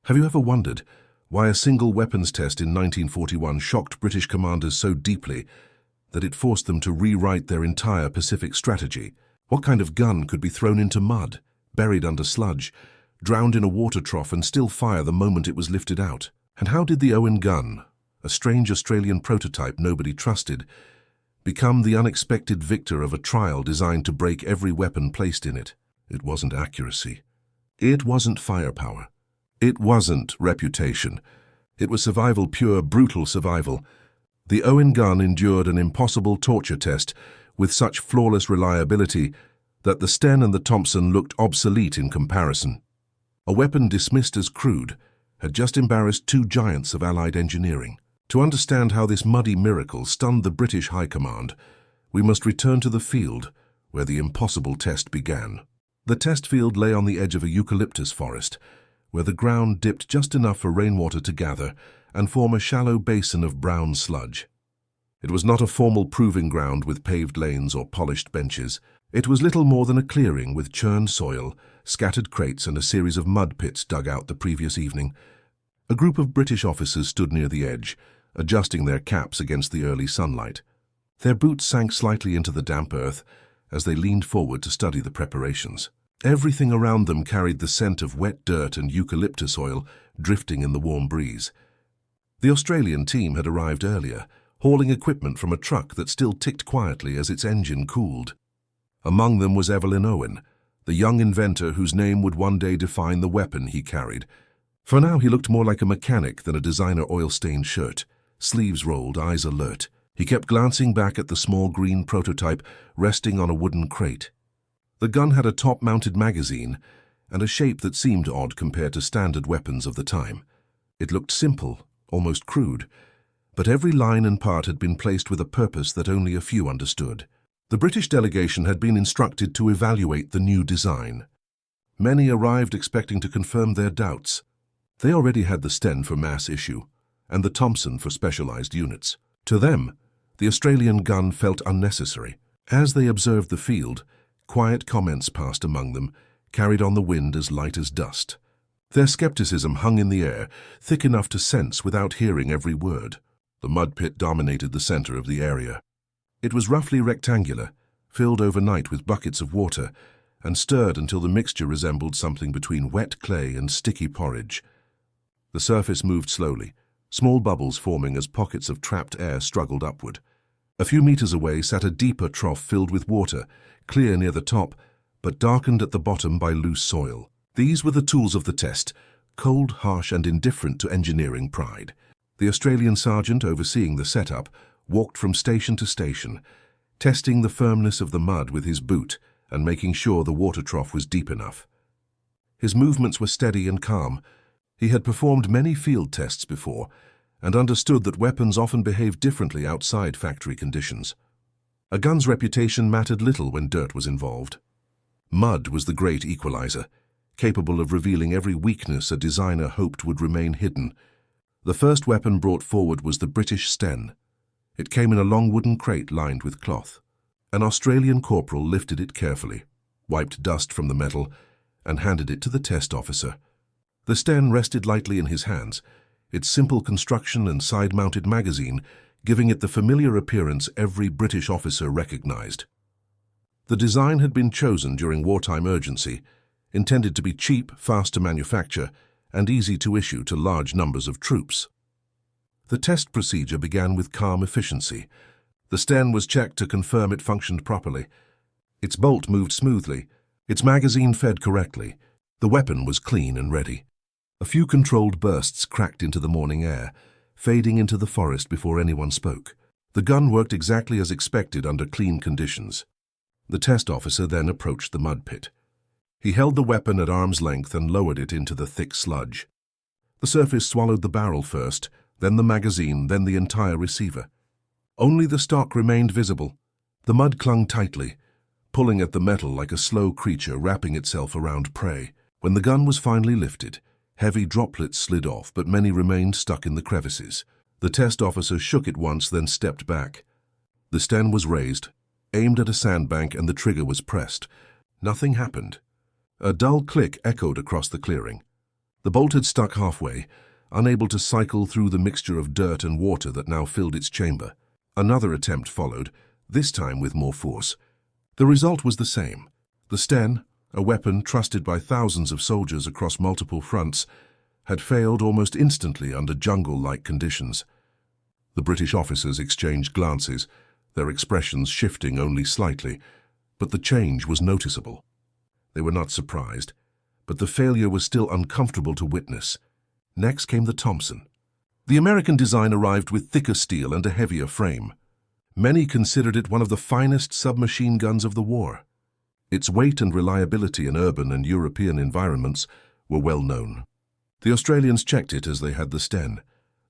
Have you ever wondered why a single weapons test in 1941 shocked British commanders so deeply that it forced them to rewrite their entire Pacific strategy? What kind of gun could be thrown into mud, buried under sludge, drowned in a water trough and still fire the moment it was lifted out? And how did the Owen gun, a strange Australian prototype nobody trusted, become the unexpected victor of a trial designed to break every weapon placed in it? It wasn't accuracy. It wasn't firepower. It wasn't reputation. It was survival, pure, brutal survival. The Owen gun endured an impossible torture test with such flawless reliability that the Sten and the Thompson looked obsolete in comparison. A weapon dismissed as crude had just embarrassed two giants of Allied engineering. To understand how this muddy miracle stunned the British High Command, we must return to the field where the impossible test began. The test field lay on the edge of a eucalyptus forest, where the ground dipped just enough for rainwater to gather and form a shallow basin of brown sludge. It was not a formal proving ground with paved lanes or polished benches. It was little more than a clearing with churned soil, scattered crates and a series of mud pits dug out the previous evening. A group of British officers stood near the edge, adjusting their caps against the early sunlight. Their boots sank slightly into the damp earth as they leaned forward to study the preparations. Everything around them carried the scent of wet dirt and eucalyptus oil drifting in the warm breeze. The Australian team had arrived earlier, hauling equipment from a truck that still ticked quietly as its engine cooled. Among them was Evelyn Owen, the young inventor whose name would one day define the weapon he carried. For now he looked more like a mechanic than a designer oil-stained shirt, sleeves rolled, eyes alert. He kept glancing back at the small green prototype resting on a wooden crate. The gun had a top-mounted magazine and a shape that seemed odd compared to standard weapons of the time. It looked simple, almost crude, but every line and part had been placed with a purpose that only a few understood. The British delegation had been instructed to evaluate the new design. Many arrived expecting to confirm their doubts. They already had the Sten for mass issue and the Thompson for specialized units. To them, the Australian gun felt unnecessary. As they observed the field, quiet comments passed among them, carried on the wind as light as dust. Their skepticism hung in the air, thick enough to sense without hearing every word. The mud pit dominated the center of the area. It was roughly rectangular, filled overnight with buckets of water, and stirred until the mixture resembled something between wet clay and sticky porridge. The surface moved slowly, small bubbles forming as pockets of trapped air struggled upward. A few meters away sat a deeper trough filled with water, clear near the top, but darkened at the bottom by loose soil. These were the tools of the test, cold, harsh, and indifferent to engineering pride. The Australian sergeant overseeing the setup walked from station to station, testing the firmness of the mud with his boot and making sure the water trough was deep enough. His movements were steady and calm. He had performed many field tests before and understood that weapons often behaved differently outside factory conditions. A gun's reputation mattered little when dirt was involved. Mud was the great equalizer, capable of revealing every weakness a designer hoped would remain hidden. The first weapon brought forward was the British Sten. It came in a long wooden crate lined with cloth. An Australian corporal lifted it carefully, wiped dust from the metal, and handed it to the test officer. The Sten rested lightly in his hands, its simple construction and side-mounted magazine giving it the familiar appearance every British officer recognized. The design had been chosen during wartime urgency, intended to be cheap, fast to manufacture, and easy to issue to large numbers of troops. The test procedure began with calm efficiency. The Sten was checked to confirm it functioned properly. Its bolt moved smoothly. Its magazine fed correctly. The weapon was clean and ready. A few controlled bursts cracked into the morning air, fading into the forest before anyone spoke. The gun worked exactly as expected under clean conditions. The test officer then approached the mud pit. He held the weapon at arm's length and lowered it into the thick sludge. The surface swallowed the barrel first, then the magazine, then the entire receiver. Only the stock remained visible. The mud clung tightly, pulling at the metal like a slow creature wrapping itself around prey. When the gun was finally lifted, heavy droplets slid off, but many remained stuck in the crevices. The test officer shook it once, then stepped back. The Sten was raised, aimed at a sandbank, and the trigger was pressed. Nothing happened. A dull click echoed across the clearing. The bolt had stuck halfway, unable to cycle through the mixture of dirt and water that now filled its chamber. Another attempt followed, this time with more force. The result was the same. The Sten, a weapon trusted by thousands of soldiers across multiple fronts, had failed almost instantly under jungle-like conditions. The British officers exchanged glances, their expressions shifting only slightly, but the change was noticeable. They were not surprised, but the failure was still uncomfortable to witness. Next came the Thompson. The American design arrived with thicker steel and a heavier frame. Many considered it one of the finest submachine guns of the war. Its weight and reliability in urban and European environments were well known. The Australians checked it as they had the Sten,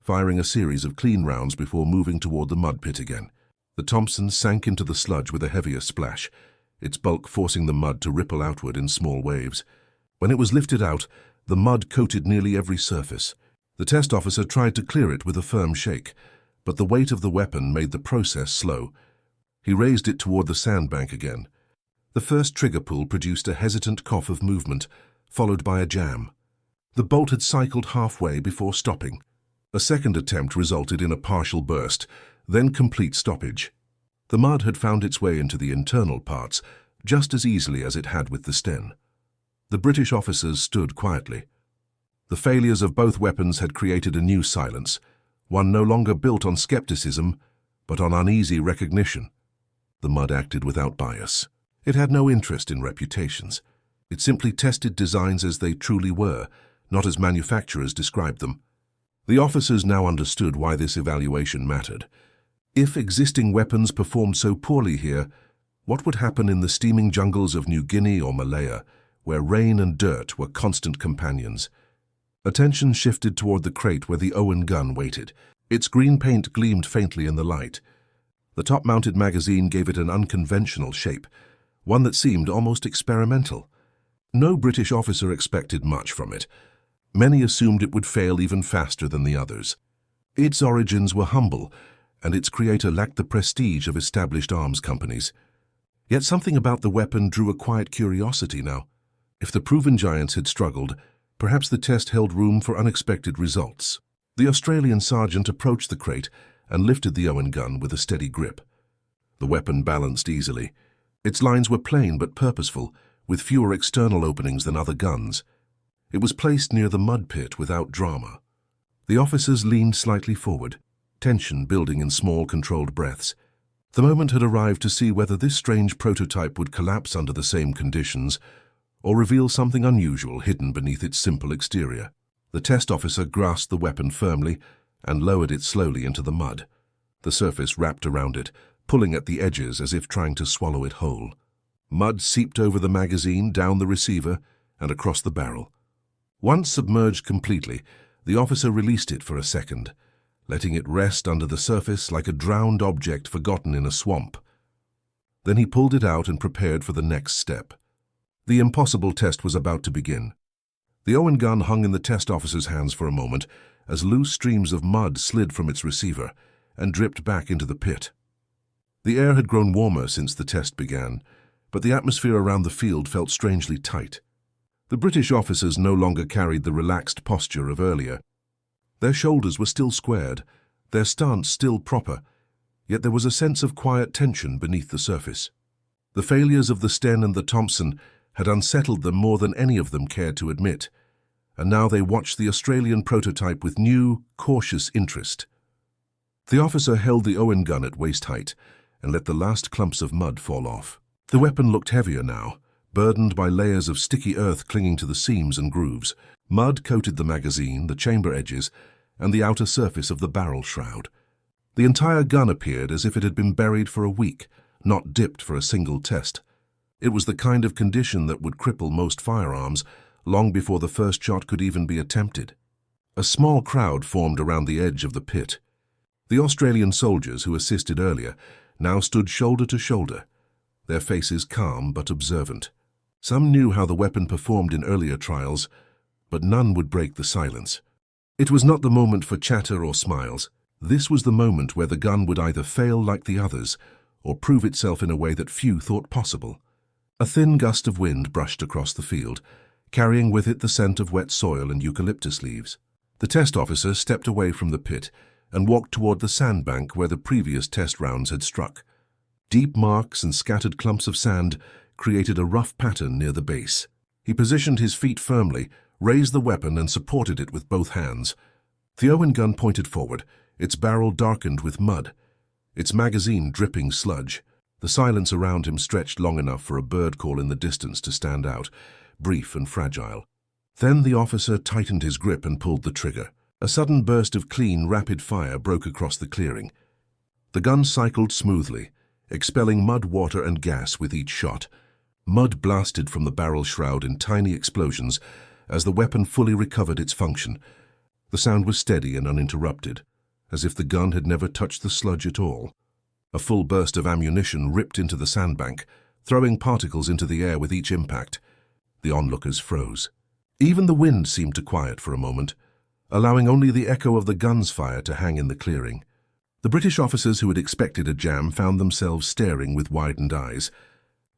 firing a series of clean rounds before moving toward the mud pit again. The Thompson sank into the sludge with a heavier splash, its bulk forcing the mud to ripple outward in small waves. When it was lifted out, the mud coated nearly every surface. The test officer tried to clear it with a firm shake, but the weight of the weapon made the process slow. He raised it toward the sandbank again. The first trigger pull produced a hesitant cough of movement, followed by a jam. The bolt had cycled halfway before stopping. A second attempt resulted in a partial burst, then complete stoppage. The mud had found its way into the internal parts just as easily as it had with the Sten. The British officers stood quietly. The failures of both weapons had created a new silence, one no longer built on skepticism, but on uneasy recognition. The mud acted without bias. It had no interest in reputations. It simply tested designs as they truly were, not as manufacturers described them. The officers now understood why this evaluation mattered. If existing weapons performed so poorly here, what would happen in the steaming jungles of New Guinea or Malaya, where rain and dirt were constant companions? Attention shifted toward the crate where the Owen gun waited. Its green paint gleamed faintly in the light. The top-mounted magazine gave it an unconventional shape, one that seemed almost experimental. No British officer expected much from it. Many assumed it would fail even faster than the others. Its origins were humble, and its creator lacked the prestige of established arms companies. Yet something about the weapon drew a quiet curiosity now. If the proven giants had struggled, perhaps the test held room for unexpected results. The Australian sergeant approached the crate and lifted the Owen gun with a steady grip. The weapon balanced easily. Its lines were plain but purposeful, with fewer external openings than other guns. It was placed near the mud pit without drama. The officers leaned slightly forward, tension building in small, controlled breaths. The moment had arrived to see whether this strange prototype would collapse under the same conditions or reveal something unusual hidden beneath its simple exterior. The test officer grasped the weapon firmly and lowered it slowly into the mud. The surface wrapped around it, pulling at the edges as if trying to swallow it whole. Mud seeped over the magazine, down the receiver, and across the barrel. Once submerged completely, the officer released it for a second, letting it rest under the surface like a drowned object forgotten in a swamp. Then he pulled it out and prepared for the next step. The impossible test was about to begin. The Owen gun hung in the test officer's hands for a moment as loose streams of mud slid from its receiver and dripped back into the pit. The air had grown warmer since the test began, but the atmosphere around the field felt strangely tight. The British officers no longer carried the relaxed posture of earlier. Their shoulders were still squared, their stance still proper, yet there was a sense of quiet tension beneath the surface. The failures of the Sten and the Thompson had unsettled them more than any of them cared to admit, and now they watched the Australian prototype with new, cautious interest. The officer held the Owen gun at waist height and let the last clumps of mud fall off. The weapon looked heavier now, burdened by layers of sticky earth clinging to the seams and grooves. Mud coated the magazine, the chamber edges, and the outer surface of the barrel shroud. The entire gun appeared as if it had been buried for a week, not dipped for a single test. It was the kind of condition that would cripple most firearms long before the first shot could even be attempted. A small crowd formed around the edge of the pit. The Australian soldiers who assisted earlier now stood shoulder to shoulder, their faces calm but observant. Some knew how the weapon performed in earlier trials, but none would break the silence. It was not the moment for chatter or smiles. This was the moment where the gun would either fail like the others or prove itself in a way that few thought possible. A thin gust of wind brushed across the field, carrying with it the scent of wet soil and eucalyptus leaves. The test officer stepped away from the pit and walked toward the sandbank where the previous test rounds had struck. Deep marks and scattered clumps of sand created a rough pattern near the base. He positioned his feet firmly, raised the weapon and supported it with both hands. The Owen gun pointed forward, its barrel darkened with mud, its magazine dripping sludge. The silence around him stretched long enough for a bird call in the distance to stand out, brief and fragile. Then the officer tightened his grip and pulled the trigger. A sudden burst of clean, rapid fire broke across the clearing. The gun cycled smoothly, expelling mud, water and gas with each shot. Mud blasted from the barrel shroud in tiny explosions as the weapon fully recovered its function. The sound was steady and uninterrupted, as if the gun had never touched the sludge at all. A full burst of ammunition ripped into the sandbank, throwing particles into the air with each impact. The onlookers froze. Even the wind seemed to quiet for a moment, allowing only the echo of the gun's fire to hang in the clearing. The British officers who had expected a jam found themselves staring with widened eyes.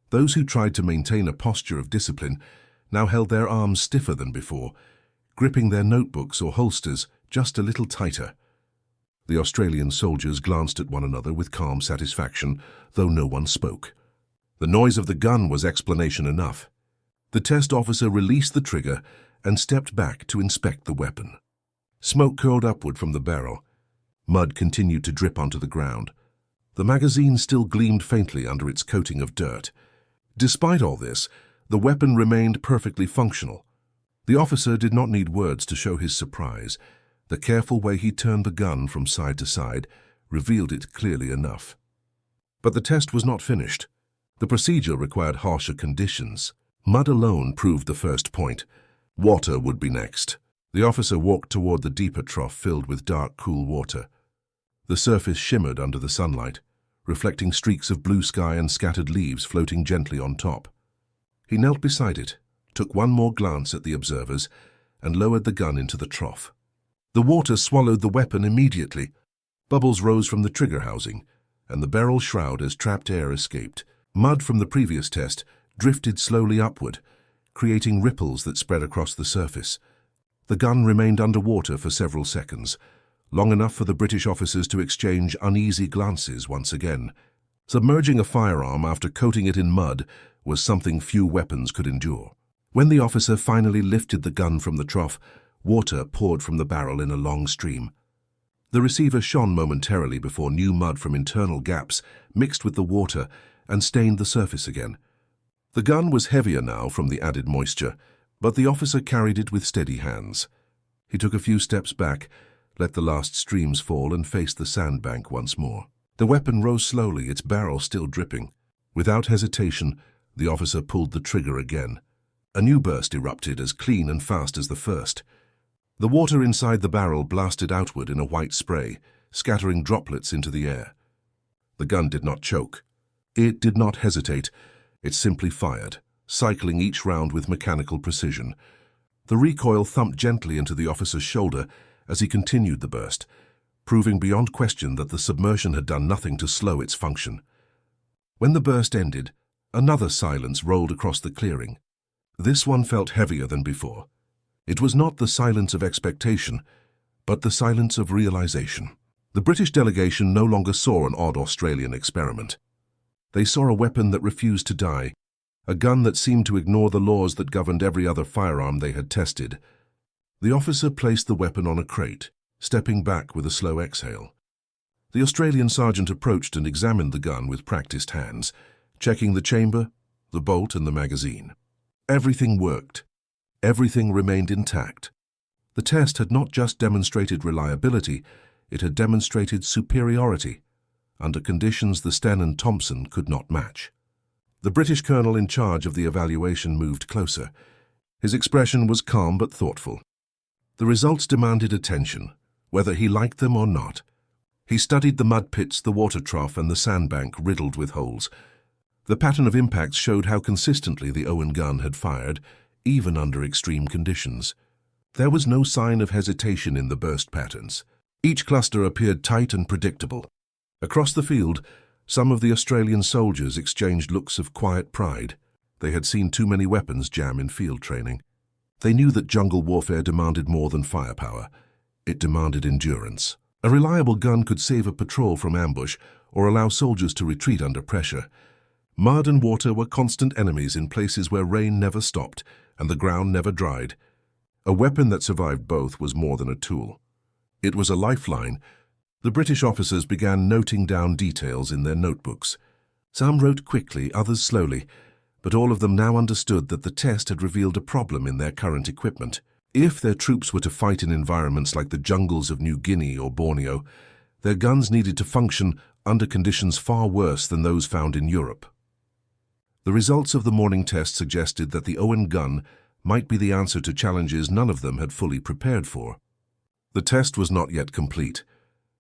Those who tried to maintain a posture of discipline now held their arms stiffer than before, gripping their notebooks or holsters just a little tighter. The Australian soldiers glanced at one another with calm satisfaction, though no one spoke. The noise of the gun was explanation enough. The test officer released the trigger and stepped back to inspect the weapon. Smoke curled upward from the barrel. Mud continued to drip onto the ground. The magazine still gleamed faintly under its coating of dirt. Despite all this, the weapon remained perfectly functional. The officer did not need words to show his surprise. The careful way he turned the gun from side to side revealed it clearly enough. But the test was not finished. The procedure required harsher conditions. Mud alone proved the first point. Water would be next. The officer walked toward the deeper trough filled with dark, cool water. The surface shimmered under the sunlight, reflecting streaks of blue sky and scattered leaves floating gently on top. He knelt beside it, took one more glance at the observers, and lowered the gun into the trough. The water swallowed the weapon immediately. Bubbles rose from the trigger housing, and the barrel shroud as trapped air escaped. Mud from the previous test drifted slowly upward, creating ripples that spread across the surface. The gun remained underwater for several seconds, long enough for the British officers to exchange uneasy glances once again. Submerging a firearm after coating it in mud was something few weapons could endure. When the officer finally lifted the gun from the trough, water poured from the barrel in a long stream. The receiver shone momentarily before new mud from internal gaps mixed with the water and stained the surface again. The gun was heavier now from the added moisture, but the officer carried it with steady hands. He took a few steps back, let the last streams fall, and faced the sandbank once more. The weapon rose slowly, its barrel still dripping. Without hesitation, the officer pulled the trigger again. A new burst erupted, as clean and fast as the first. The water inside the barrel blasted outward in a white spray, scattering droplets into the air. The gun did not choke. It did not hesitate. It simply fired, cycling each round with mechanical precision. The recoil thumped gently into the officer's shoulder as he continued the burst, proving beyond question that the submersion had done nothing to slow its function. When the burst ended, another silence rolled across the clearing. This one felt heavier than before. It was not the silence of expectation, but the silence of realization. The British delegation no longer saw an odd Australian experiment. They saw a weapon that refused to die, a gun that seemed to ignore the laws that governed every other firearm they had tested. The officer placed the weapon on a crate, stepping back with a slow exhale. The Australian sergeant approached and examined the gun with practiced hands, checking the chamber, the bolt and the magazine. Everything worked. Everything remained intact. The test had not just demonstrated reliability, it had demonstrated superiority, under conditions the Sten and Thompson could not match. The British colonel in charge of the evaluation moved closer. His expression was calm but thoughtful. The results demanded attention, whether he liked them or not. He studied the mud pits, the water trough, and the sandbank riddled with holes. The pattern of impacts showed how consistently the Owen gun had fired, even under extreme conditions. There was no sign of hesitation in the burst patterns. Each cluster appeared tight and predictable. Across the field, some of the Australian soldiers exchanged looks of quiet pride. They had seen too many weapons jam in field training. They knew that jungle warfare demanded more than firepower. It demanded endurance. A reliable gun could save a patrol from ambush or allow soldiers to retreat under pressure. Mud and water were constant enemies in places where rain never stopped and the ground never dried. A weapon that survived both was more than a tool. It was a lifeline. The British officers began noting down details in their notebooks. Some wrote quickly, others slowly, but all of them now understood that the test had revealed a problem in their current equipment. If their troops were to fight in environments like the jungles of New Guinea or Borneo, their guns needed to function under conditions far worse than those found in Europe. The results of the morning test suggested that the Owen gun might be the answer to challenges none of them had fully prepared for. The test was not yet complete.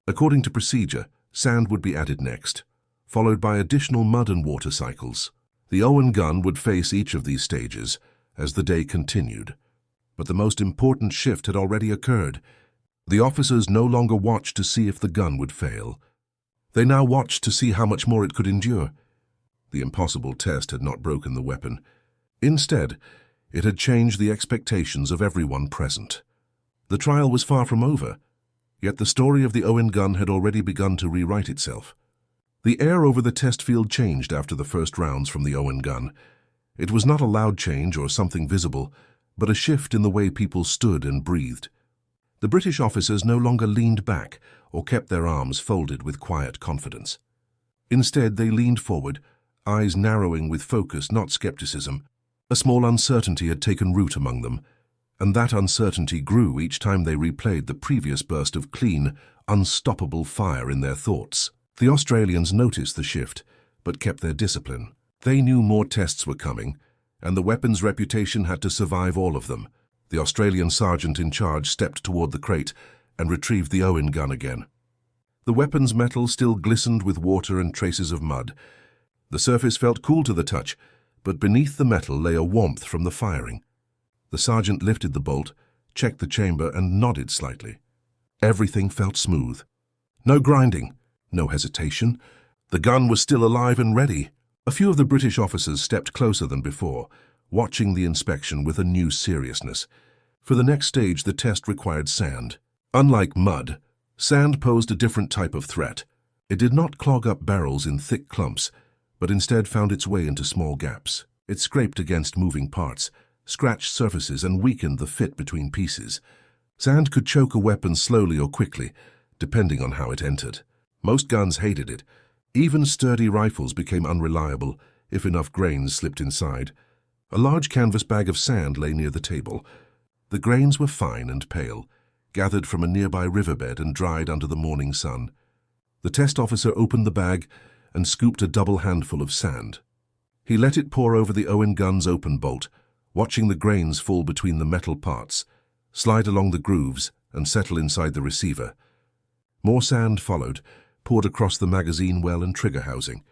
According to procedure, sand would be added next, followed by additional mud and water cycles. The Owen gun would face each of these stages as the day continued. But the most important shift had already occurred. The officers no longer watched to see if the gun would fail. They now watched to see how much more it could endure. The impossible test had not broken the weapon. Instead, it had changed the expectations of everyone present. The trial was far from over, yet the story of the Owen gun had already begun to rewrite itself. The air over the test field changed after the first rounds from the Owen gun. It was not a loud change or something visible, but a shift in the way people stood and breathed. The British officers no longer leaned back or kept their arms folded with quiet confidence. Instead, they leaned forward, eyes narrowing with focus, not skepticism. A small uncertainty had taken root among them, and that uncertainty grew each time they replayed the previous burst of clean, unstoppable fire in their thoughts. The Australians noticed the shift, but kept their discipline. They knew more tests were coming, and the weapon's reputation had to survive all of them. The Australian sergeant in charge stepped toward the crate and retrieved the Owen gun again. The weapon's metal still glistened with water and traces of mud. The surface felt cool to the touch, but beneath the metal lay a warmth from the firing. The sergeant lifted the bolt, checked the chamber, and nodded slightly. Everything felt smooth. No grinding, no hesitation. The gun was still alive and ready. A few of the British officers stepped closer than before, watching the inspection with a new seriousness. For the next stage, the test required sand. Unlike mud, sand posed a different type of threat. It did not clog up barrels in thick clumps, but instead found its way into small gaps. It scraped against moving parts, scratched surfaces, and weakened the fit between pieces. Sand could choke a weapon slowly or quickly, depending on how it entered. Most guns hated it. Even sturdy rifles became unreliable if enough grains slipped inside. A large canvas bag of sand lay near the table. The grains were fine and pale, gathered from a nearby riverbed and dried under the morning sun. The test officer opened the bag and scooped a double handful of sand. He let it pour over the Owen gun's open bolt, watching the grains fall between the metal parts, slide along the grooves, and settle inside the receiver. More sand followed, poured across the magazine well and trigger housing.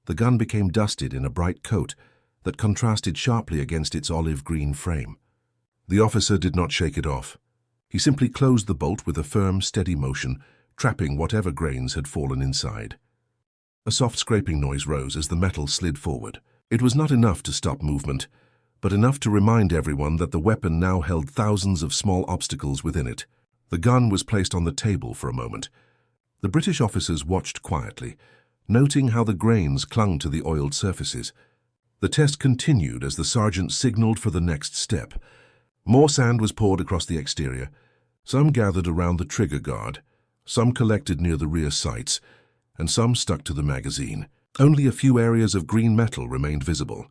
The gun became dusted in a bright coat that contrasted sharply against its olive-green frame. The officer did not shake it off. He simply closed the bolt with a firm, steady motion, trapping whatever grains had fallen inside. A soft scraping noise rose as the metal slid forward. It was not enough to stop movement, but enough to remind everyone that the weapon now held thousands of small obstacles within it. The gun was placed on the table for a moment. The British officers watched quietly, noting how the grains clung to the oiled surfaces. The test continued as the sergeant signaled for the next step. More sand was poured across the exterior. Some gathered around the trigger guard, some collected near the rear sights, and some stuck to the magazine. Only a few areas of green metal remained visible.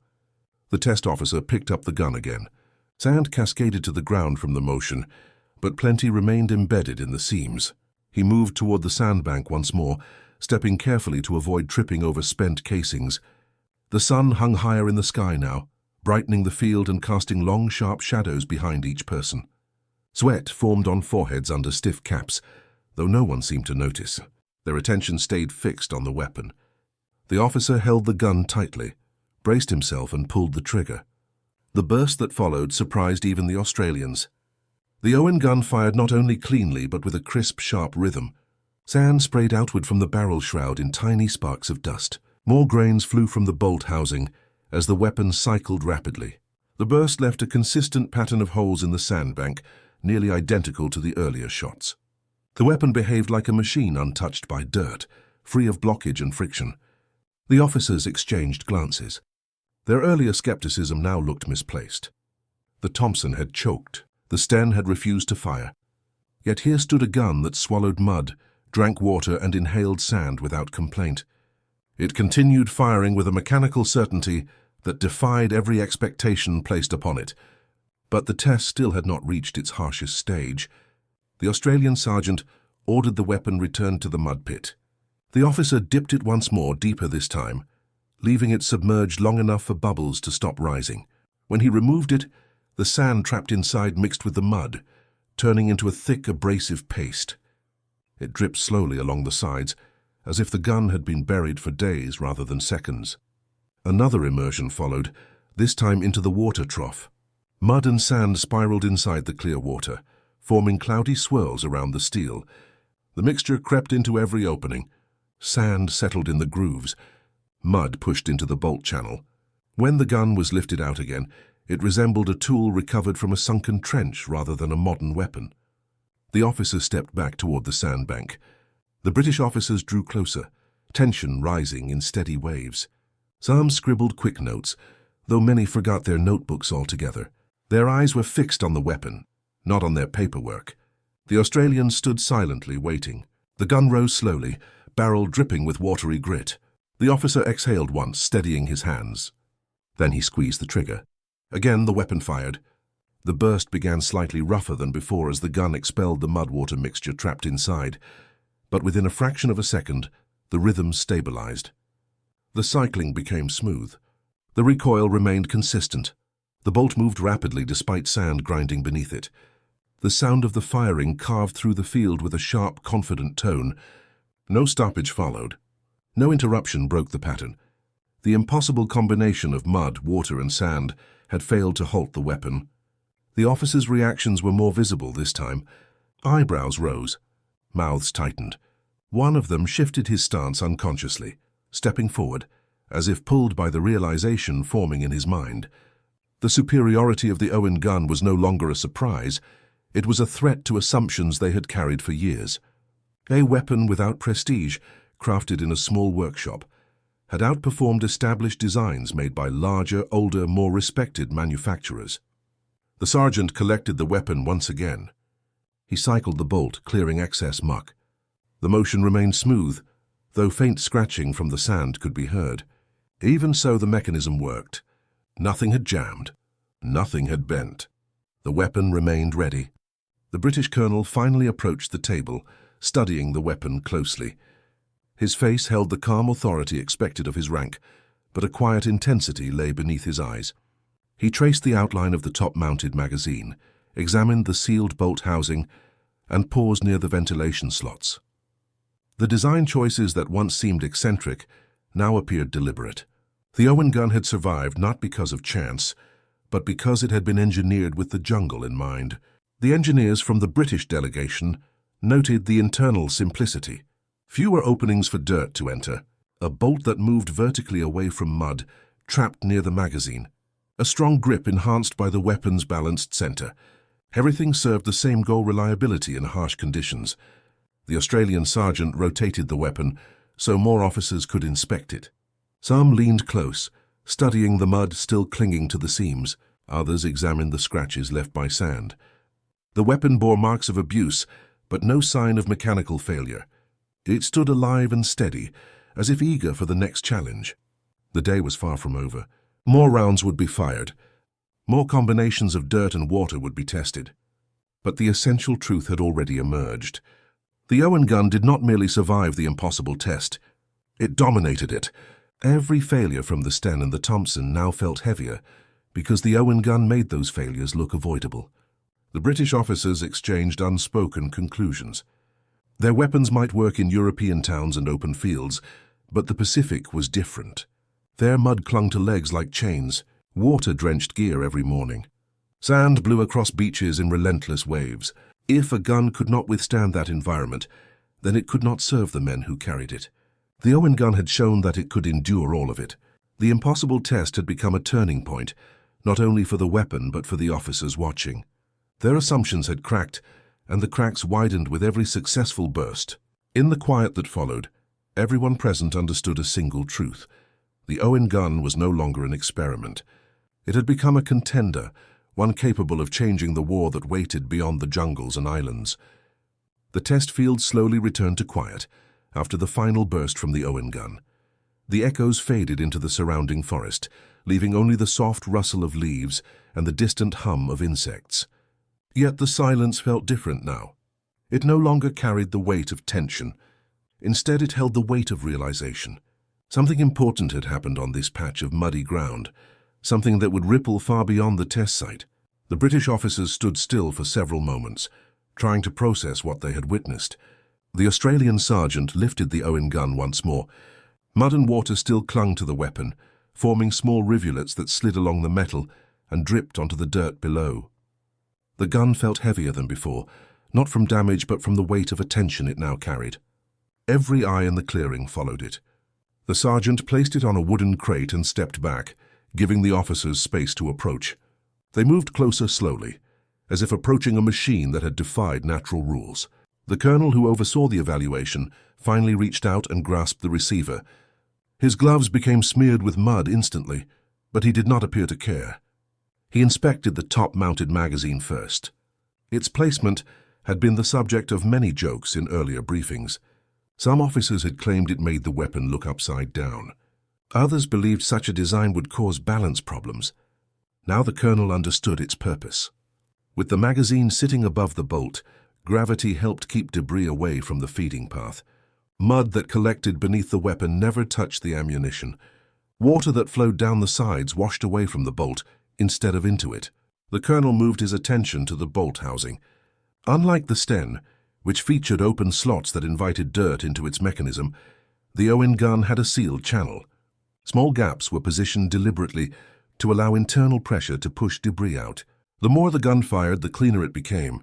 The test officer picked up the gun again. Sand cascaded to the ground from the motion, but plenty remained embedded in the seams. He moved toward the sandbank once more, stepping carefully to avoid tripping over spent casings. The sun hung higher in the sky now, brightening the field and casting long, sharp shadows behind each person. Sweat formed on foreheads under stiff caps, though no one seemed to notice. Their attention stayed fixed on the weapon. The officer held the gun tightly, braced himself, and pulled the trigger. The burst that followed surprised even the Australians. The Owen gun fired not only cleanly but with a crisp, sharp rhythm. Sand sprayed outward from the barrel shroud in tiny sparks of dust. More grains flew from the bolt housing as the weapon cycled rapidly. The burst left a consistent pattern of holes in the sandbank, nearly identical to the earlier shots. The weapon behaved like a machine untouched by dirt, free of blockage and friction. The officers exchanged glances. Their earlier skepticism now looked misplaced. The Thompson had choked. The Sten had refused to fire. Yet here stood a gun that swallowed mud, drank water and inhaled sand without complaint. It continued firing with a mechanical certainty that defied every expectation placed upon it. But the test still had not reached its harshest stage. The Australian sergeant ordered the weapon returned to the mud pit. The officer dipped it once more, deeper this time, leaving it submerged long enough for bubbles to stop rising. When he removed it, the sand trapped inside mixed with the mud, turning into a thick, abrasive paste. It dripped slowly along the sides, as if the gun had been buried for days rather than seconds. Another immersion followed, this time into the water trough. Mud and sand spiraled inside the clear water, forming cloudy swirls around the steel. The mixture crept into every opening. Sand settled in the grooves. Mud pushed into the bolt channel. When the gun was lifted out again, it resembled a tool recovered from a sunken trench rather than a modern weapon. The officer stepped back toward the sandbank. The British officers drew closer, tension rising in steady waves. Some scribbled quick notes, though many forgot their notebooks altogether. Their eyes were fixed on the weapon, not on their paperwork. The Australians stood silently, waiting. The gun rose slowly, barrel dripping with watery grit. The officer exhaled once, steadying his hands. Then he squeezed the trigger. Again the weapon fired. The burst began slightly rougher than before as the gun expelled the mud-water mixture trapped inside. But within a fraction of a second, the rhythm stabilized. The cycling became smooth. The recoil remained consistent. The bolt moved rapidly despite sand grinding beneath it. The sound of the firing carved through the field with a sharp, confident tone. No stoppage followed. No interruption broke the pattern. The impossible combination of mud, water and sand had failed to halt the weapon. The officers' reactions were more visible this time. Eyebrows rose. Mouths tightened. One of them shifted his stance unconsciously, stepping forward, as if pulled by the realization forming in his mind. The superiority of the Owen gun was no longer a surprise. It was a threat to assumptions they had carried for years. A weapon without prestige, crafted in a small workshop, had outperformed established designs made by larger, older, more respected manufacturers. The sergeant collected the weapon once again. He cycled the bolt, clearing excess muck. The motion remained smooth, though faint scratching from the sand could be heard. Even so, the mechanism worked. Nothing had jammed. Nothing had bent. The weapon remained ready. The British colonel finally approached the table, studying the weapon closely. His face held the calm authority expected of his rank, but a quiet intensity lay beneath his eyes. He traced the outline of the top-mounted magazine, examined the sealed bolt housing, and paused near the ventilation slots. The design choices that once seemed eccentric now appeared deliberate. The Owen gun had survived not because of chance, but because it had been engineered with the jungle in mind. The engineers from the British delegation noted the internal simplicity. Fewer openings for dirt to enter, a bolt that moved vertically away from mud, trapped near the magazine, a strong grip enhanced by the weapon's balanced center. Everything served the same goal: reliability in harsh conditions. The Australian sergeant rotated the weapon so more officers could inspect it. Some leaned close, studying the mud still clinging to the seams. Others examined the scratches left by sand. The weapon bore marks of abuse, but no sign of mechanical failure. It stood alive and steady, as if eager for the next challenge. The day was far from over. More rounds would be fired. More combinations of dirt and water would be tested. But the essential truth had already emerged. The Owen gun did not merely survive the impossible test. It dominated it. Every failure from the Sten and the Thompson now felt heavier, because the Owen gun made those failures look avoidable. The British officers exchanged unspoken conclusions. Their weapons might work in European towns and open fields, but the Pacific was different. There mud clung to legs like chains, water drenched gear every morning. Sand blew across beaches in relentless waves. If a gun could not withstand that environment, then it could not serve the men who carried it. The Owen gun had shown that it could endure all of it. The impossible test had become a turning point, not only for the weapon but for the officers watching. Their assumptions had cracked, and the cracks widened with every successful burst. In the quiet that followed, everyone present understood a single truth. The Owen gun was no longer an experiment. It had become a contender, one capable of changing the war that waited beyond the jungles and islands. The test field slowly returned to quiet after the final burst from the Owen gun. The echoes faded into the surrounding forest, leaving only the soft rustle of leaves and the distant hum of insects. Yet the silence felt different now. It no longer carried the weight of tension. Instead, it held the weight of realization. Something important had happened on this patch of muddy ground, something that would ripple far beyond the test site. The British officers stood still for several moments, trying to process what they had witnessed. The Australian sergeant lifted the Owen gun once more. Mud and water still clung to the weapon, forming small rivulets that slid along the metal and dripped onto the dirt below. The gun felt heavier than before, not from damage but from the weight of attention it now carried. Every eye in the clearing followed it. The sergeant placed it on a wooden crate and stepped back, giving the officers space to approach. They moved closer slowly, as if approaching a machine that had defied natural rules. The colonel who oversaw the evaluation finally reached out and grasped the receiver. His gloves became smeared with mud instantly, but he did not appear to care. He inspected the top-mounted magazine first. Its placement had been the subject of many jokes in earlier briefings. Some officers had claimed it made the weapon look upside down. Others believed such a design would cause balance problems. Now the colonel understood its purpose. With the magazine sitting above the bolt, gravity helped keep debris away from the feeding path. Mud that collected beneath the weapon never touched the ammunition. Water that flowed down the sides washed away from the bolt instead of into it. The colonel moved his attention to the bolt housing. Unlike the Sten, which featured open slots that invited dirt into its mechanism, the Owen gun had a sealed channel. Small gaps were positioned deliberately to allow internal pressure to push debris out. The more the gun fired, the cleaner it became.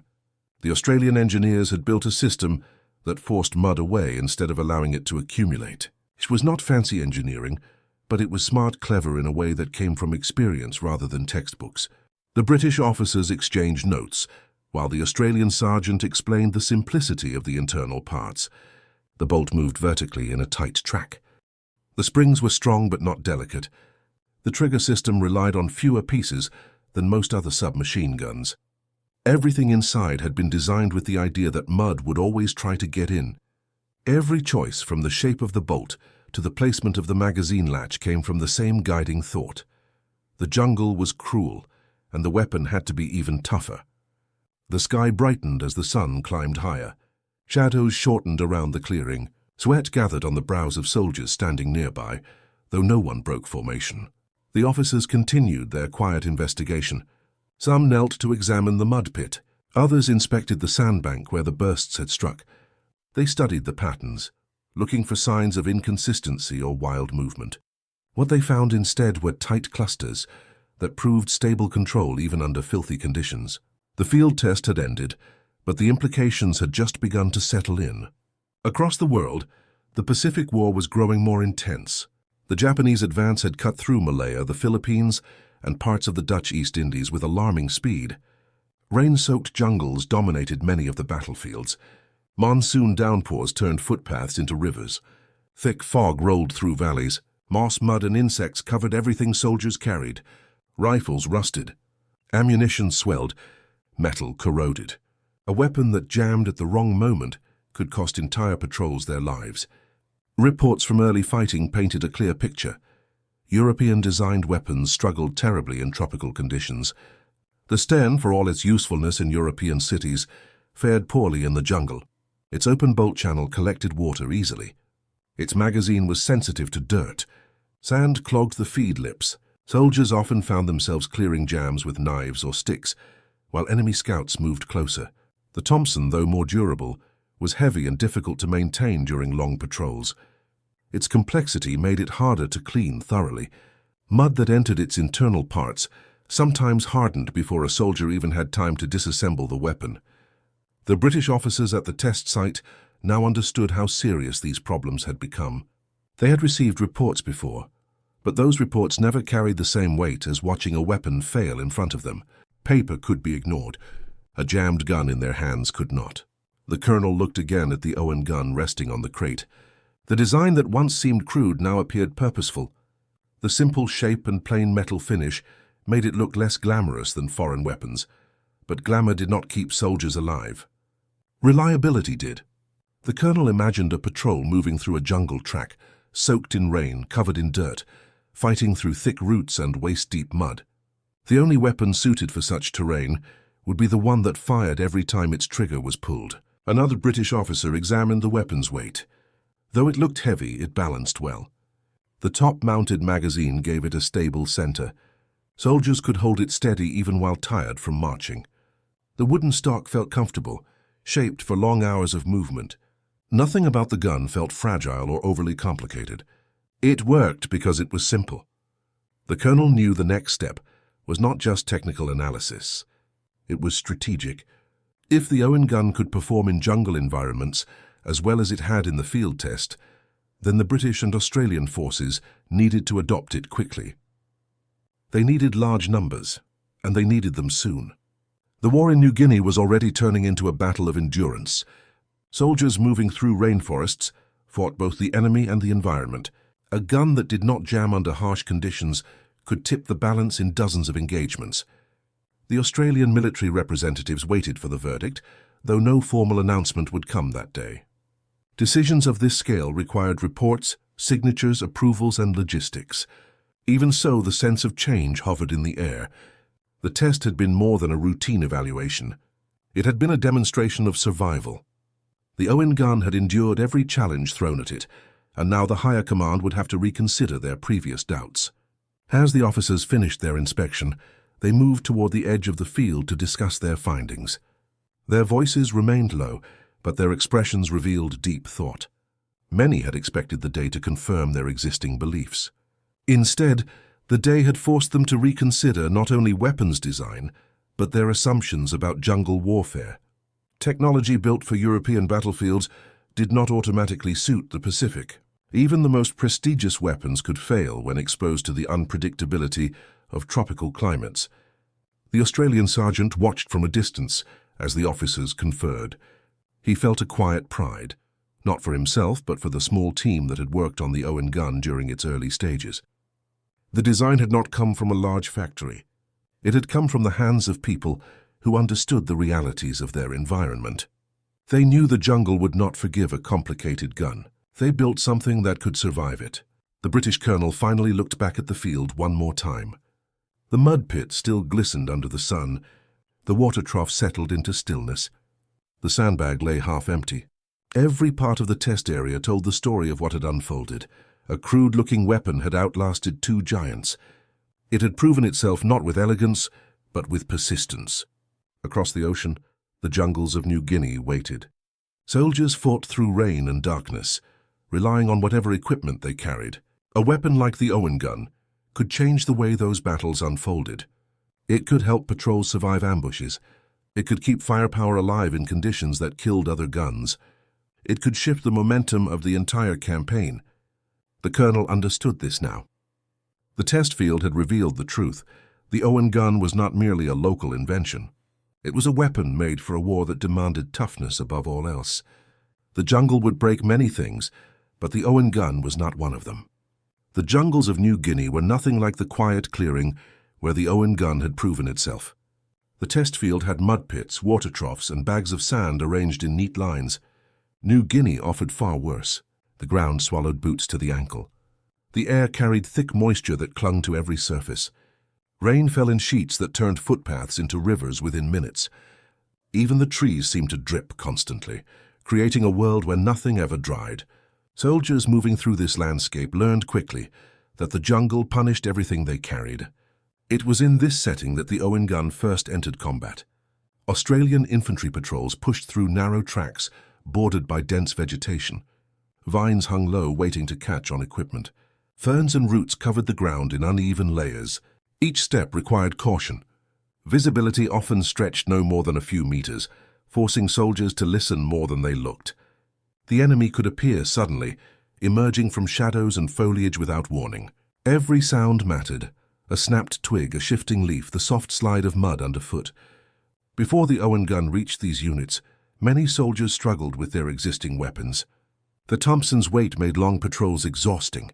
The Australian engineers had built a system that forced mud away instead of allowing it to accumulate. It was not fancy engineering, but it was smart, clever in a way that came from experience rather than textbooks. The British officers exchanged notes, while the Australian sergeant explained the simplicity of the internal parts. The bolt moved vertically in a tight track. The springs were strong but not delicate. The trigger system relied on fewer pieces than most other submachine guns. Everything inside had been designed with the idea that mud would always try to get in. Every choice, from the shape of the bolt to the placement of the magazine latch, came from the same guiding thought. The jungle was cruel, and the weapon had to be even tougher. The sky brightened as the sun climbed higher. Shadows shortened around the clearing. Sweat gathered on the brows of soldiers standing nearby, though no one broke formation. The officers continued their quiet investigation. Some knelt to examine the mud pit. Others inspected the sandbank where the bursts had struck. They studied the patterns, looking for signs of inconsistency or wild movement. What they found instead were tight clusters that proved stable control even under filthy conditions. The field test had ended, but the implications had just begun to settle in. Across the world, the Pacific War was growing more intense. The Japanese advance had cut through Malaya, the Philippines, and parts of the Dutch East Indies with alarming speed. Rain-soaked jungles dominated many of the battlefields. Monsoon downpours turned footpaths into rivers. Thick fog rolled through valleys. Moss, mud, and insects covered everything soldiers carried. Rifles rusted. Ammunition swelled. Metal corroded. A weapon that jammed at the wrong moment could cost entire patrols their lives. Reports from early fighting painted a clear picture. European-designed weapons struggled terribly in tropical conditions. The Sten, for all its usefulness in European cities, fared poorly in the jungle. Its open bolt channel collected water easily. Its magazine was sensitive to dirt. Sand clogged the feed lips. Soldiers often found themselves clearing jams with knives or sticks, while enemy scouts moved closer. The Thompson, though more durable, was heavy and difficult to maintain during long patrols. Its complexity made it harder to clean thoroughly. Mud that entered its internal parts sometimes hardened before a soldier even had time to disassemble the weapon. The British officers at the test site now understood how serious these problems had become. They had received reports before, But those reports never carried the same weight as watching a weapon fail in front of them. Paper could be ignored. A jammed gun in their hands could not. The colonel looked again at the Owen gun resting on the crate. The design that once seemed crude now appeared purposeful. The simple shape and plain metal finish made it look less glamorous than foreign weapons, but glamour did not keep soldiers alive. Reliability did. The colonel imagined a patrol moving through a jungle track, soaked in rain, covered in dirt, fighting through thick roots and waist-deep mud. The only weapon suited for such terrain would be the one that fired every time its trigger was pulled. Another British officer examined the weapon's weight. Though it looked heavy, it balanced well. The top-mounted magazine gave it a stable center. Soldiers could hold it steady even while tired from marching. The wooden stock felt comfortable, shaped for long hours of movement. Nothing about the gun felt fragile or overly complicated. It worked because it was simple. The colonel knew the next step was not just technical analysis. It was strategic. If the Owen gun could perform in jungle environments as well as it had in the field test, then the British and Australian forces needed to adopt it quickly. They needed large numbers, and they needed them soon. The war in New Guinea was already turning into a battle of endurance. Soldiers moving through rainforests fought both the enemy and the environment. A gun that did not jam under harsh conditions could tip the balance in dozens of engagements. The Australian military representatives waited for the verdict, though no formal announcement would come that day. Decisions of this scale required reports, signatures, approvals, and logistics. Even so, the sense of change hovered in the air. The test had been more than a routine evaluation. It had been a demonstration of survival. The Owen gun had endured every challenge thrown at it, and now the higher command would have to reconsider their previous doubts. As the officers finished their inspection, they moved toward the edge of the field to discuss their findings. Their voices remained low, but their expressions revealed deep thought. Many had expected the day to confirm their existing beliefs. Instead, the day had forced them to reconsider not only weapons design, but their assumptions about jungle warfare. Technology built for European battlefields did not automatically suit the Pacific. Even the most prestigious weapons could fail when exposed to the unpredictability of tropical climates. The Australian sergeant watched from a distance as the officers conferred. He felt a quiet pride, not for himself but for the small team that had worked on the Owen gun during its early stages. The design had not come from a large factory. It had come from the hands of people who understood the realities of their environment. They knew the jungle would not forgive a complicated gun. They built something that could survive it. The British colonel finally looked back at the field one more time. The mud pit still glistened under the sun. The water trough settled into stillness. The sandbag lay half empty. Every part of the test area told the story of what had unfolded. A crude-looking weapon had outlasted two giants. It had proven itself not with elegance, but with persistence. Across the ocean, the jungles of New Guinea waited. Soldiers fought through rain and darkness, relying on whatever equipment they carried. A weapon like the Owen gun could change the way those battles unfolded. It could help patrols survive ambushes. It could keep firepower alive in conditions that killed other guns. It could shift the momentum of the entire campaign. The colonel understood this now. The test field had revealed the truth. The Owen gun was not merely a local invention. It was a weapon made for a war that demanded toughness above all else. The jungle would break many things, but the Owen gun was not one of them. The jungles of New Guinea were nothing like the quiet clearing where the Owen gun had proven itself. The test field had mud pits, water troughs, and bags of sand arranged in neat lines. New Guinea offered far worse. The ground swallowed boots to the ankle. The air carried thick moisture that clung to every surface. Rain fell in sheets that turned footpaths into rivers within minutes. Even the trees seemed to drip constantly, creating a world where nothing ever dried. Soldiers moving through this landscape learned quickly that the jungle punished everything they carried. It was in this setting that the Owen gun first entered combat. Australian infantry patrols pushed through narrow tracks bordered by dense vegetation. Vines hung low, waiting to catch on equipment. Ferns and roots covered the ground in uneven layers. Each step required caution. Visibility often stretched no more than a few meters, forcing soldiers to listen more than they looked. The enemy could appear suddenly, emerging from shadows and foliage without warning. Every sound mattered: a snapped twig, a shifting leaf, the soft slide of mud underfoot. Before the Owen gun reached these units, many soldiers struggled with their existing weapons. The Thompson's weight made long patrols exhausting.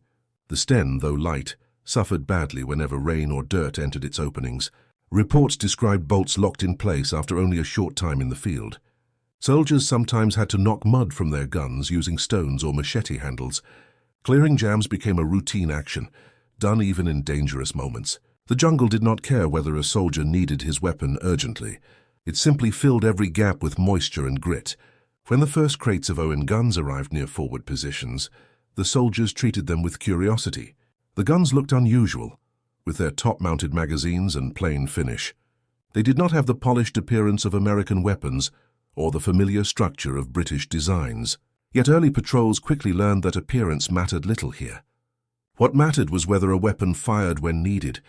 The Sten, though light, suffered badly whenever rain or dirt entered its openings. Reports described bolts locked in place after only a short time in the field. Soldiers sometimes had to knock mud from their guns using stones or machete handles. Clearing jams became a routine action, done even in dangerous moments. The jungle did not care whether a soldier needed his weapon urgently. It simply filled every gap with moisture and grit. When the first crates of Owen guns arrived near forward positions, the soldiers treated them with curiosity. The guns looked unusual, with their top-mounted magazines and plain finish. They did not have the polished appearance of American weapons or the familiar structure of British designs. Yet early patrols quickly learned that appearance mattered little here. What mattered was whether a weapon fired when needed,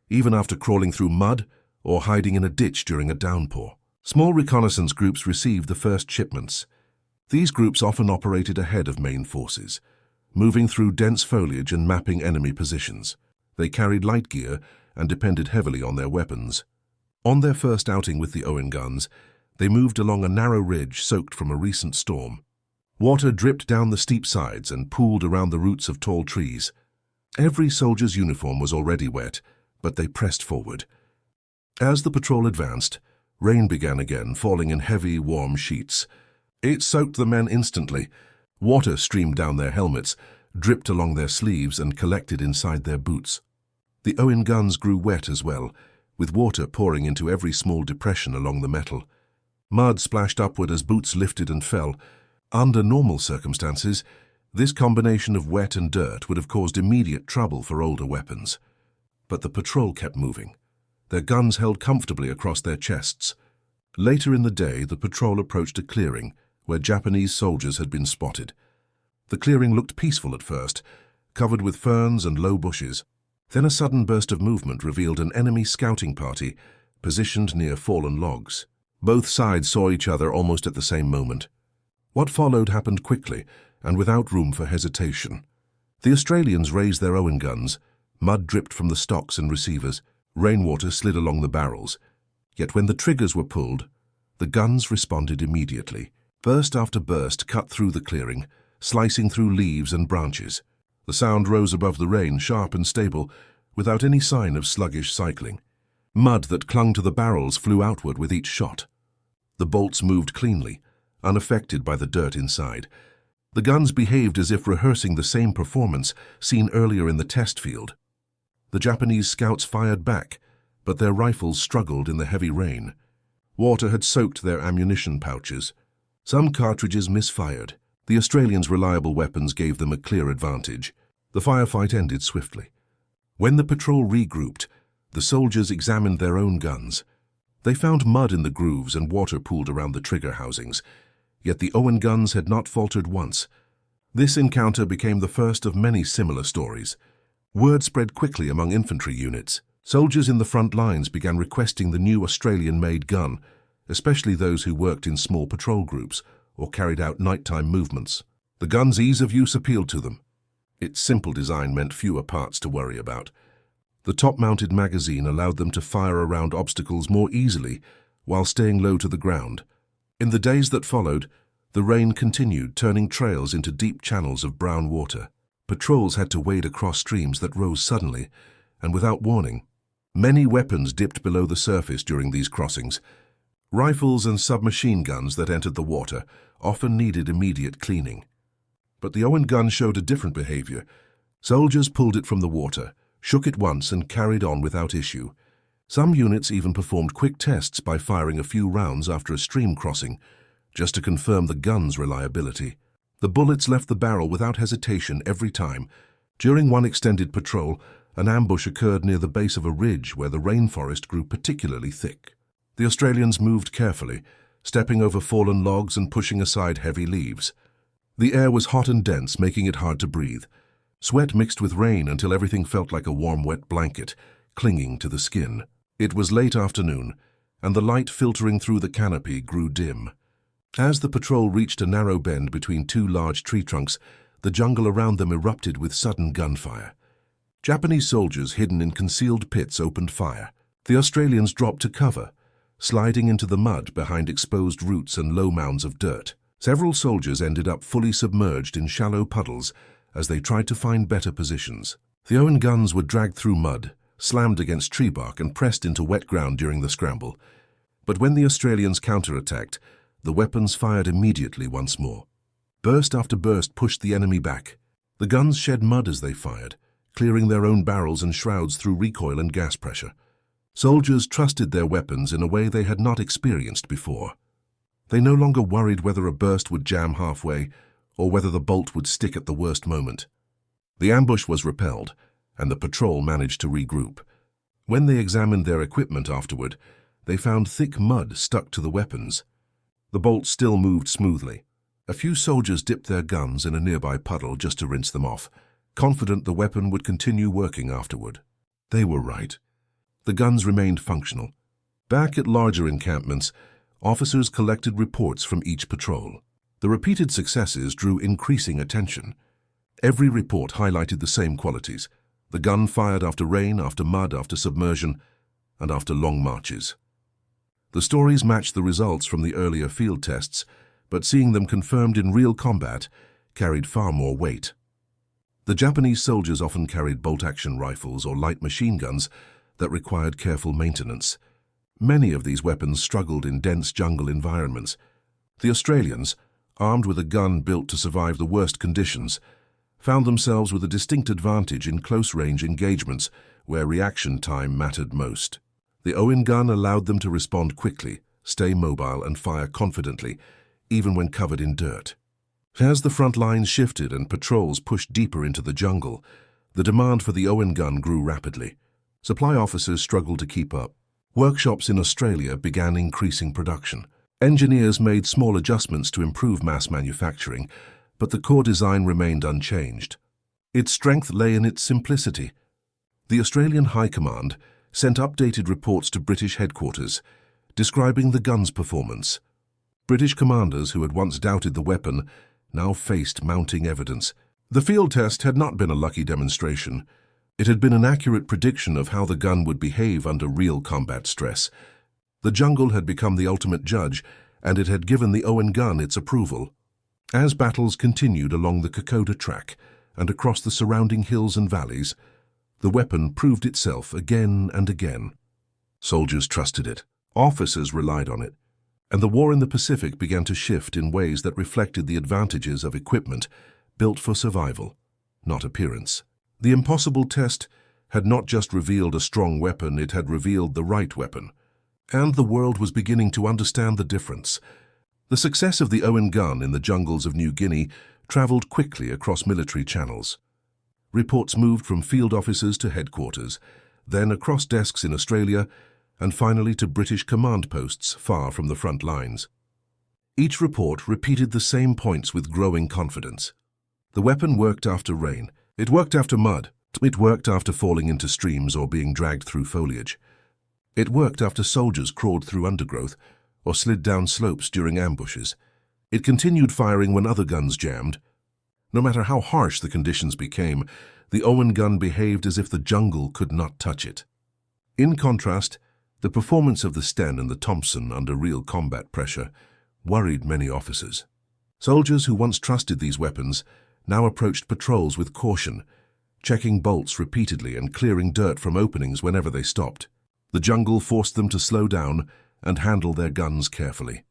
even after crawling through mud or hiding in a ditch during a downpour. Small reconnaissance groups received the first shipments. These groups often operated ahead of main forces, moving through dense foliage and mapping enemy positions. They carried light gear and depended heavily on their weapons. On their first outing with the Owen guns, they moved along a narrow ridge soaked from a recent storm. Water dripped down the steep sides and pooled around the roots of tall trees. Every soldier's uniform was already wet, but they pressed forward. As the patrol advanced, rain began again, falling in heavy, warm sheets. It soaked the men instantly. Water streamed down their helmets, dripped along their sleeves, and collected inside their boots. The Owen guns grew wet as well, with water pouring into every small depression along the metal. Mud splashed upward as boots lifted and fell. Under normal circumstances, this combination of wet and dirt would have caused immediate trouble for older weapons. But the patrol kept moving. Their guns held comfortably across their chests. Later in the day, the patrol approached a clearing where Japanese soldiers had been spotted. The clearing looked peaceful at first, covered with ferns and low bushes. Then a sudden burst of movement revealed an enemy scouting party positioned near fallen logs. Both sides saw each other almost at the same moment. What followed happened quickly and without room for hesitation. The Australians raised their Owen guns. Mud dripped from the stocks and receivers. Rainwater slid along the barrels. Yet when the triggers were pulled, the guns responded immediately. Burst after burst cut through the clearing, slicing through leaves and branches. The sound rose above the rain, sharp and stable, without any sign of sluggish cycling. Mud that clung to the barrels flew outward with each shot. The bolts moved cleanly, unaffected by the dirt inside. The guns behaved as if rehearsing the same performance seen earlier in the test field. The Japanese scouts fired back, but their rifles struggled in the heavy rain. Water had soaked their ammunition pouches. Some cartridges misfired. The Australians' reliable weapons gave them a clear advantage. The firefight ended swiftly. When the patrol regrouped, the soldiers examined their own guns. They found mud in the grooves and water pooled around the trigger housings. Yet the Owen guns had not faltered once. This encounter became the first of many similar stories. Word spread quickly among infantry units. Soldiers in the front lines began requesting the new Australian-made gun, especially those who worked in small patrol groups or carried out nighttime movements. The gun's ease of use appealed to them. Its simple design meant fewer parts to worry about. The top-mounted magazine allowed them to fire around obstacles more easily while staying low to the ground. In the days that followed, the rain continued, turning trails into deep channels of brown water. Patrols had to wade across streams that rose suddenly and without warning. Many weapons dipped below the surface during these crossings. Rifles and submachine guns that entered the water often needed immediate cleaning. But the Owen gun showed a different behavior. Soldiers pulled it from the water, shook it once, and carried on without issue. Some units even performed quick tests by firing a few rounds after a stream crossing, just to confirm the gun's reliability. The bullets left the barrel without hesitation every time. During one extended patrol, an ambush occurred near the base of a ridge where the rainforest grew particularly thick. The Australians moved carefully, stepping over fallen logs and pushing aside heavy leaves. The air was hot and dense, making it hard to breathe. Sweat mixed with rain until everything felt like a warm, wet blanket, clinging to the skin. It was late afternoon, and the light filtering through the canopy grew dim. As the patrol reached a narrow bend between two large tree trunks, the jungle around them erupted with sudden gunfire. Japanese soldiers hidden in concealed pits opened fire. The Australians dropped to cover, sliding into the mud behind exposed roots and low mounds of dirt. Several soldiers ended up fully submerged in shallow puddles as they tried to find better positions. The Owen guns were dragged through mud, slammed against tree bark and pressed into wet ground during the scramble. But when the Australians counterattacked, the weapons fired immediately once more. Burst after burst pushed the enemy back. The guns shed mud as they fired, clearing their own barrels and shrouds through recoil and gas pressure. Soldiers trusted their weapons in a way they had not experienced before. They no longer worried whether a burst would jam halfway or whether the bolt would stick at the worst moment. The ambush was repelled, and the patrol managed to regroup. When they examined their equipment afterward, they found thick mud stuck to the weapons. The bolts still moved smoothly. A few soldiers dipped their guns in a nearby puddle just to rinse them off, confident the weapon would continue working afterward. They were right. The guns remained functional. Back at larger encampments, officers collected reports from each patrol. The repeated successes drew increasing attention. Every report highlighted the same qualities: the gun fired after rain, after mud, after submersion, and after long marches. The stories matched the results from the earlier field tests, but seeing them confirmed in real combat carried far more weight. The Japanese soldiers often carried bolt-action rifles or light machine guns that required careful maintenance. Many of these weapons struggled in dense jungle environments. The Australians, armed with a gun built to survive the worst conditions, found themselves with a distinct advantage in close-range engagements where reaction time mattered most. The Owen gun allowed them to respond quickly, stay mobile and fire confidently, even when covered in dirt. As the front lines shifted and patrols pushed deeper into the jungle, the demand for the Owen gun grew rapidly. Supply officers struggled to keep up. Workshops in Australia began increasing production. Engineers made small adjustments to improve mass manufacturing, but the core design remained unchanged. Its strength lay in its simplicity. The Australian High Command sent updated reports to British headquarters, describing the gun's performance. British commanders who had once doubted the weapon now faced mounting evidence. The field test had not been a lucky demonstration. It had been an accurate prediction of how the gun would behave under real combat stress. The jungle had become the ultimate judge, and it had given the Owen gun its approval. As battles continued along the Kokoda track and across the surrounding hills and valleys, the weapon proved itself again and again. Soldiers trusted it, officers relied on it, and the war in the Pacific began to shift in ways that reflected the advantages of equipment built for survival, not appearance. The impossible test had not just revealed a strong weapon, it had revealed the right weapon. And the world was beginning to understand the difference. The success of the Owen gun in the jungles of New Guinea traveled quickly across military channels. Reports moved from field officers to headquarters, then across desks in Australia, and finally to British command posts far from the front lines. Each report repeated the same points with growing confidence. The weapon worked after rain. It worked after mud. It worked after falling into streams or being dragged through foliage. It worked after soldiers crawled through undergrowth or slid down slopes during ambushes. It continued firing when other guns jammed. No matter how harsh the conditions became, the Owen gun behaved as if the jungle could not touch it. In contrast, the performance of the Sten and the Thompson under real combat pressure worried many officers. Soldiers who once trusted these weapons now approached patrols with caution, checking bolts repeatedly and clearing dirt from openings whenever they stopped. The jungle forced them to slow down and handle their guns carefully.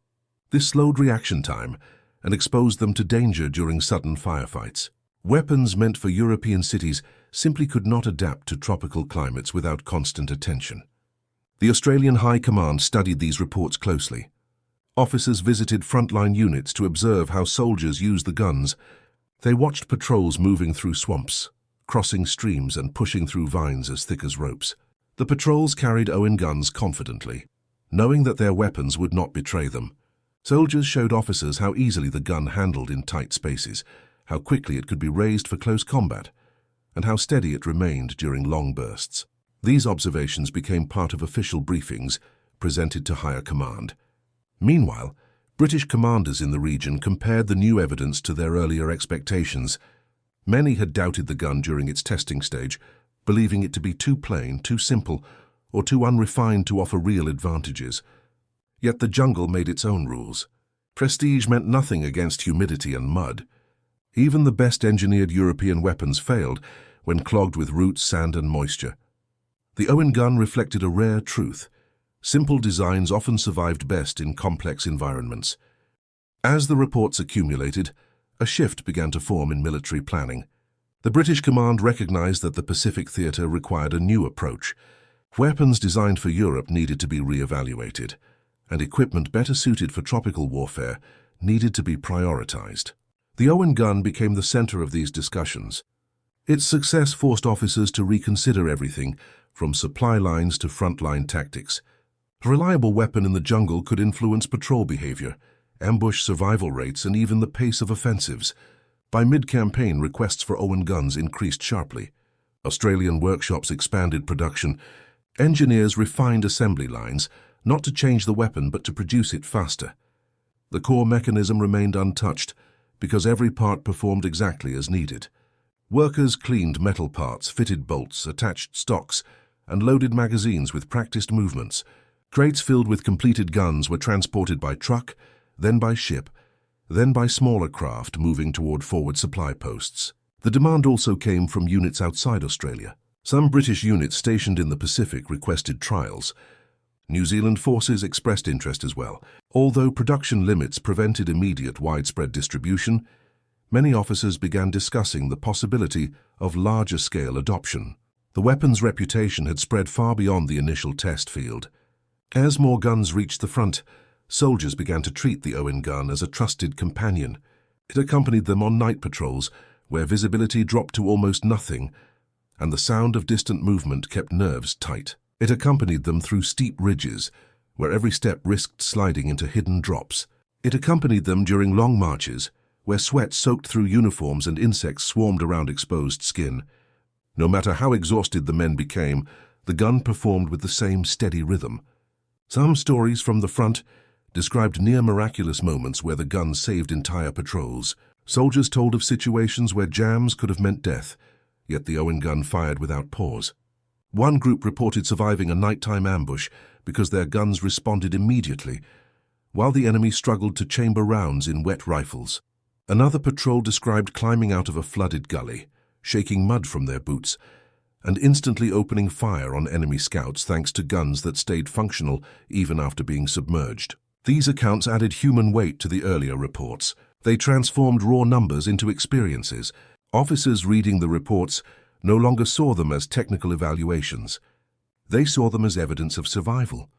This slowed reaction time and exposed them to danger during sudden firefights. Weapons meant for European cities simply could not adapt to tropical climates without constant attention. The Australian High Command studied these reports closely. Officers visited frontline units to observe how soldiers used the guns. They watched patrols moving through swamps, crossing streams and pushing through vines as thick as ropes. The patrols carried Owen guns confidently, knowing that their weapons would not betray them. Soldiers showed officers how easily the gun handled in tight spaces, how quickly it could be raised for close combat, and how steady it remained during long bursts. These observations became part of official briefings presented to higher command. Meanwhile, British commanders in the region compared the new evidence to their earlier expectations. Many had doubted the gun during its testing stage, believing it to be too plain, too simple, or too unrefined to offer real advantages. Yet the jungle made its own rules. Prestige meant nothing against humidity and mud. Even the best engineered European weapons failed when clogged with roots, sand, and moisture. The Owen gun reflected a rare truth. Simple designs often survived best in complex environments. As the reports accumulated, a shift began to form in military planning. The British command recognized that the Pacific theater required a new approach. Weapons designed for Europe needed to be re-evaluated, and equipment better suited for tropical warfare needed to be prioritized. The Owen gun became the center of these discussions. Its success forced officers to reconsider everything, from supply lines to frontline tactics. A reliable weapon in the jungle could influence patrol behavior, ambush survival rates, and even the pace of offensives. By mid-campaign, requests for Owen guns increased sharply. Australian workshops expanded production. Engineers refined assembly lines, not to change the weapon but to produce it faster. The core mechanism remained untouched because every part performed exactly as needed. Workers cleaned metal parts, fitted bolts, attached stocks, and loaded magazines with practiced movements. Crates filled with completed guns were transported by truck, then by ship, then by smaller craft moving toward forward supply posts. The demand also came from units outside Australia. Some British units stationed in the Pacific requested trials. New Zealand forces expressed interest as well. Although production limits prevented immediate widespread distribution, many officers began discussing the possibility of larger-scale adoption. The weapon's reputation had spread far beyond the initial test field. As more guns reached the front, soldiers began to treat the Owen gun as a trusted companion. It accompanied them on night patrols, where visibility dropped to almost nothing, and the sound of distant movement kept nerves tight. It accompanied them through steep ridges, where every step risked sliding into hidden drops. It accompanied them during long marches, where sweat soaked through uniforms and insects swarmed around exposed skin. No matter how exhausted the men became, the gun performed with the same steady rhythm. Some stories from the front described near-miraculous moments where the gun saved entire patrols. Soldiers told of situations where jams could have meant death, yet the Owen gun fired without pause. One group reported surviving a nighttime ambush because their guns responded immediately, while the enemy struggled to chamber rounds in wet rifles. Another patrol described climbing out of a flooded gully, shaking mud from their boots, and instantly opening fire on enemy scouts thanks to guns that stayed functional even after being submerged. These accounts added human weight to the earlier reports. They transformed raw numbers into experiences. Officers reading the reports no longer saw them as technical evaluations. They saw them as evidence of survival.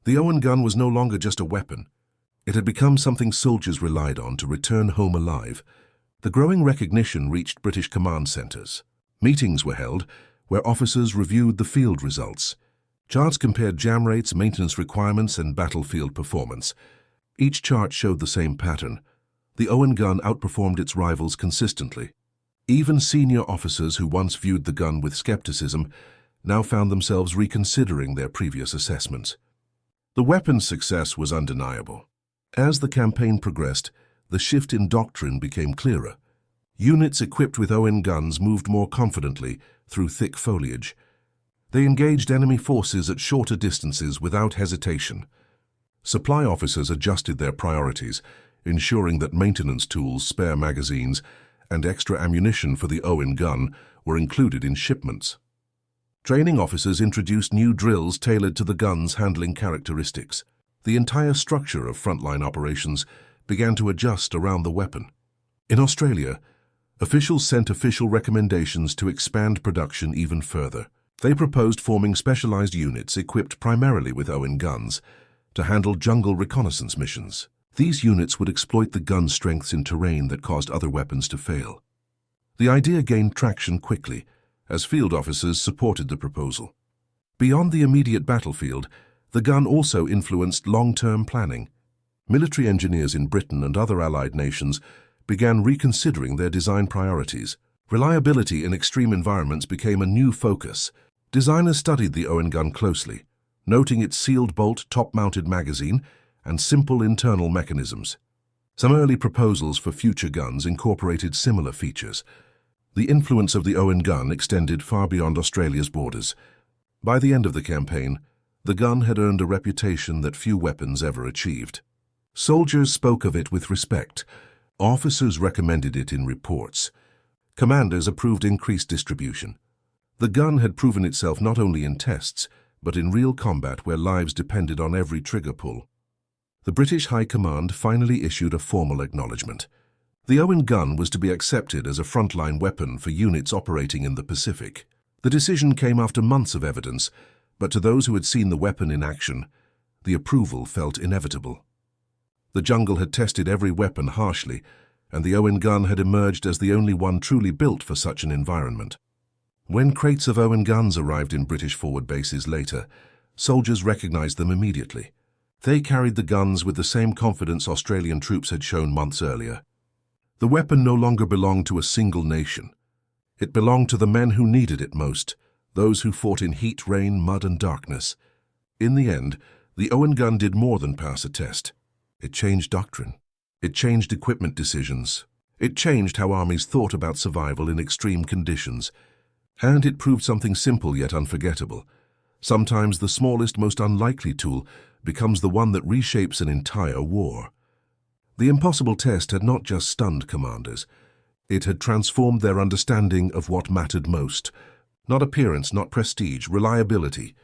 The Owen gun was no longer just a weapon. It had become something soldiers relied on to return home alive. The growing recognition reached British command centres. Meetings were held where officers reviewed the field results. Charts compared jam rates, maintenance requirements, and battlefield performance. Each chart showed the same pattern. The Owen gun outperformed its rivals consistently. Even senior officers who once viewed the gun with skepticism now found themselves reconsidering their previous assessments. The weapon's success was undeniable. As the campaign progressed, the shift in doctrine became clearer. Units equipped with Owen guns moved more confidently through thick foliage. They engaged enemy forces at shorter distances without hesitation. Supply officers adjusted their priorities, ensuring that maintenance tools, spare magazines, and extra ammunition for the Owen gun were included in shipments. Training officers introduced new drills tailored to the gun's handling characteristics. The entire structure of frontline operations began to adjust around the weapon. In Australia, officials sent official recommendations to expand production even further. They proposed forming specialized units equipped primarily with Owen guns to handle jungle reconnaissance missions. These units would exploit the gun's strengths in terrain that caused other weapons to fail. The idea gained traction quickly, as field officers supported the proposal. Beyond the immediate battlefield, the gun also influenced long-term planning. Military engineers in Britain and other allied nations began reconsidering their design priorities. Reliability in extreme environments became a new focus. Designers studied the Owen gun closely, noting its sealed bolt, top-mounted magazine, and simple internal mechanisms. Some early proposals for future guns incorporated similar features. The influence of the Owen gun extended far beyond Australia's borders. By the end of the campaign, the gun had earned a reputation that few weapons ever achieved. Soldiers spoke of it with respect. Officers recommended it in reports. Commanders approved increased distribution. The gun had proven itself not only in tests, but in real combat where lives depended on every trigger pull. The British High Command finally issued a formal acknowledgement. The Owen gun was to be accepted as a frontline weapon for units operating in the Pacific. The decision came after months of evidence, but to those who had seen the weapon in action, the approval felt inevitable. The jungle had tested every weapon harshly, and the Owen gun had emerged as the only one truly built for such an environment. When crates of Owen guns arrived in British forward bases later, soldiers recognized them immediately. They carried the guns with the same confidence Australian troops had shown months earlier. The weapon no longer belonged to a single nation. It belonged to the men who needed it most, those who fought in heat, rain, mud, and darkness. In the end, the Owen gun did more than pass a test. It changed doctrine. It changed equipment decisions. It changed how armies thought about survival in extreme conditions. And it proved something simple yet unforgettable. Sometimes the smallest, most unlikely tool becomes the one that reshapes an entire war. The impossible test had not just stunned commanders. It had transformed their understanding of what mattered most. Not appearance, not prestige, reliability.